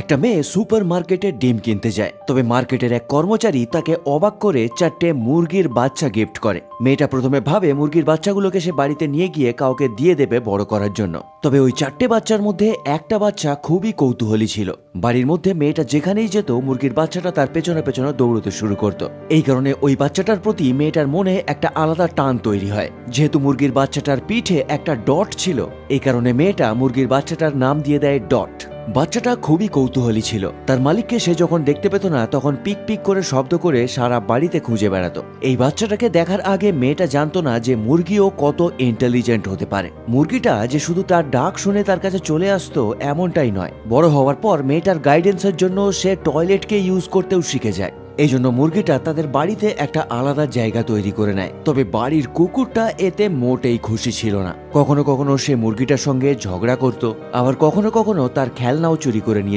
একটা মেয়ে সুপার মার্কেটে ডিম কিনতে যায়, তবে মার্কেটের এক কর্মচারী তাকে অবাক করে 4টে মুরগির বাচ্চা গিফট করে। মেয়েটা প্রথমে ভাবে মুরগির বাচ্চাগুলোকে সে বাড়িতে নিয়ে গিয়ে কাউকে দিয়ে দেবে বড় করার জন্য। তবে ওই 4টে বাচ্চার মধ্যে একটা বাচ্চা খুবই কৌতূহলী ছিল। বাড়ির মধ্যে মেয়েটা যেখানেই যেত মুরগির বাচ্চাটা তার পেছনে পেছনে দৌড়তে শুরু করত। এই কারণে ওই বাচ্চাটার প্রতি মেয়েটার মনে একটা আলাদা টান তৈরি হয়। যেহেতু মুরগির বাচ্চাটার পিঠে একটা ডট ছিল, এই কারণে মেয়েটা মুরগির বাচ্চাটার নাম দিয়ে দেয় ডট। বাচ্চাটা খুবই কৌতূহলী ছিল। তার মালিককে সে যখন দেখতে পেত না তখন পিক পিক করে শব্দ করে সারা বাড়িতে খুঁজে বেড়াতো। এই বাচ্চাটাকে দেখার আগে মেয়েটা জানতো না যে মুরগিও কত ইন্টেলিজেন্ট হতে পারে। মুরগিটা যে শুধু তার ডাক শুনে তার কাছে চলে আসতো এমনটাই নয়, বড় হওয়ার পর মেয়েটার গাইডেন্সের জন্য সে টয়লেটকে ইউজ করতেও শিখে যায়। এই জন্য মুরগিটা তাদের বাড়িতে একটা আলাদা জায়গা তৈরি করে নেয়। তবে বাড়ির কুকুরটা এতে মোটেই খুশি ছিল না। কখনো কখনো সে মুরগিটার সঙ্গে ঝগড়া করত, আবার কখনো কখনো তার খেলনাও চুরি করে নিয়ে